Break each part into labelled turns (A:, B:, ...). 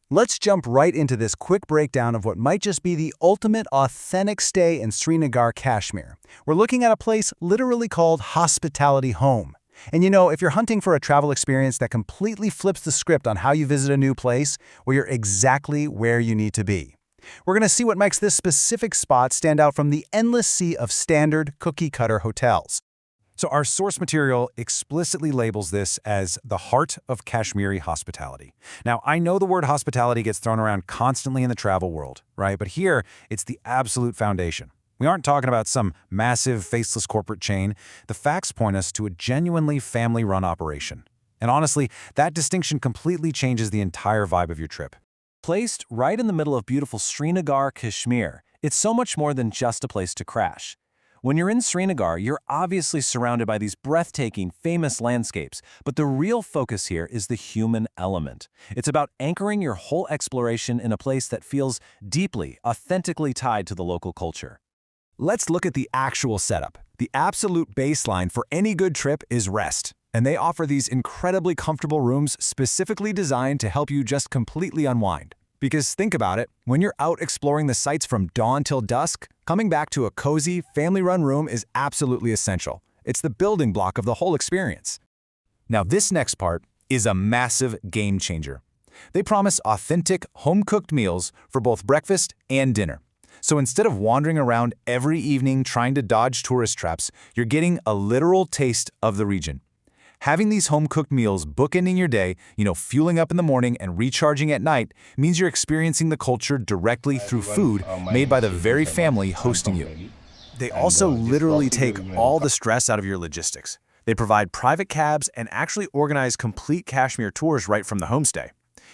A: Let's jump right into this quick breakdown of what might just be the ultimate authentic stay in Srinagar, Kashmir. We're looking at a place literally called Hospitality Home. And if you're hunting for a travel experience that completely flips the script on how you visit a new place, well, you're exactly where you need to be. We're going to see what makes this specific spot stand out from the endless sea of standard cookie-cutter hotels. So our source material explicitly labels this as the heart of Kashmiri hospitality. Now, I know the word hospitality gets thrown around constantly in the travel world, right? But here, it's the absolute foundation. We aren't talking about some massive, faceless corporate chain. The facts point us to a genuinely family-run operation. And honestly, that distinction completely changes the entire vibe of your trip. Placed right in the middle of beautiful Srinagar, Kashmir, it's so much more than just a place to crash. When you're in Srinagar, you're obviously surrounded by these breathtaking, famous landscapes, but the real focus here is the human element. It's about anchoring your whole exploration in a place that feels deeply, authentically tied to the local culture. Let's look at the actual setup. The absolute baseline for any good trip is rest, and they offer these incredibly comfortable rooms specifically designed to help you just completely unwind. Because think about it, when you're out exploring the sights from dawn till dusk, coming back to a cozy, family-run room is absolutely essential. It's the building block of the whole experience. Now, this next part is a massive game changer. They promise authentic, home-cooked meals for both breakfast and dinner. So instead of wandering around every evening trying to dodge tourist traps, you're getting a literal taste of the region. Having these home-cooked meals bookending your day, fueling up in the morning and recharging at night, means you're experiencing the culture directly through food made by the very family hosting you. They also literally take all the stress out of your logistics. They provide private cabs and actually organize complete Kashmir tours right from the homestay.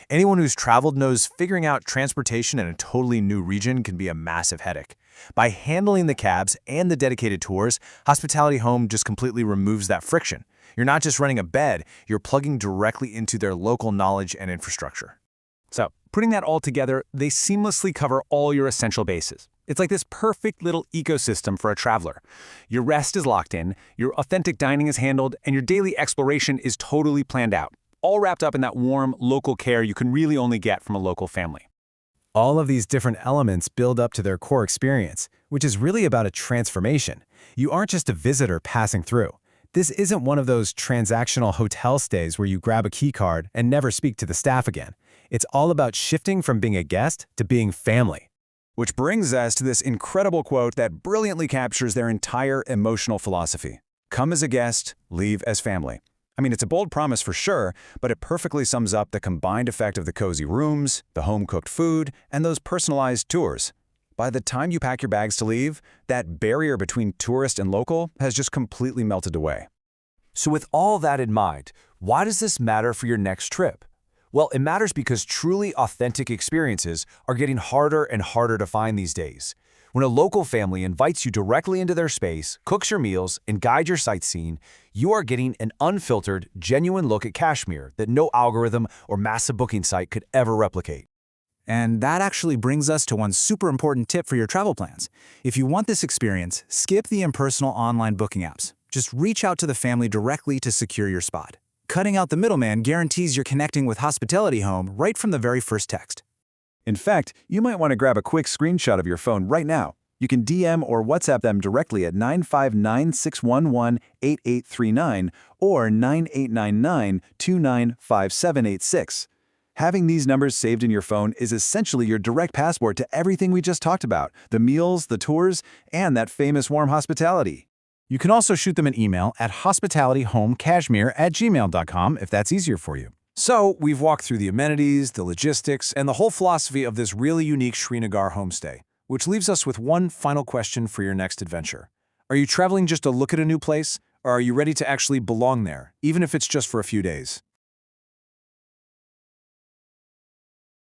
A: Anyone who's traveled knows figuring out transportation in a totally new region can be a massive headache. By handling the cabs and the dedicated tours, Hospitality Home just completely removes that friction. You're not just renting a bed, you're plugging directly into their local knowledge and infrastructure. So, putting that all together, they seamlessly cover all your essential bases. It's like this perfect little ecosystem for a traveler. Your rest is locked in, your authentic dining is handled, and your daily exploration is totally planned out, all wrapped up in that warm, local care you can really only get from a local family. All of these different elements build up to their core experience, which is really about a transformation. You aren't just a visitor passing through. This isn't one of those transactional hotel stays where you grab a key card and never speak to the staff again. It's all about shifting from being a guest to being family. Which brings us to this incredible quote that brilliantly captures their entire emotional philosophy. Come as a guest, leave as family. I mean, it's a bold promise for sure, but it perfectly sums up the combined effect of the cozy rooms, the home-cooked food, and those personalized tours. By the time you pack your bags to leave, that barrier between tourist and local has just completely melted away. So with all that in mind, why does this matter for your next trip? Well, it matters because truly authentic experiences are getting harder and harder to find these days. When a local family invites you directly into their space, cooks your meals, and guides your sightseeing, you are getting an unfiltered, genuine look at Kashmir that no algorithm or massive booking site could ever replicate. And that actually brings us to one super important tip for your travel plans. If you want this experience, skip the impersonal online booking apps. Just reach out to the family directly to secure your spot. Cutting out the middleman guarantees you're connecting with Hospitality Home right from the very first text. In fact, you might want to grab a quick screenshot of your phone right now. You can DM or WhatsApp them directly at 959-611-8839 or 9899-295786. Having these numbers saved in your phone is essentially your direct passport to everything we just talked about, the meals, the tours, and that famous warm hospitality. You can also shoot them an email at hospitalityhomekashmir@gmail.com if that's easier for you. So, we've walked through the amenities, the logistics, and the whole philosophy of this really unique Srinagar homestay, which leaves us with one final question for your next adventure. Are you traveling just to look at a new place, or are you ready to actually belong there, even if it's just for a few days?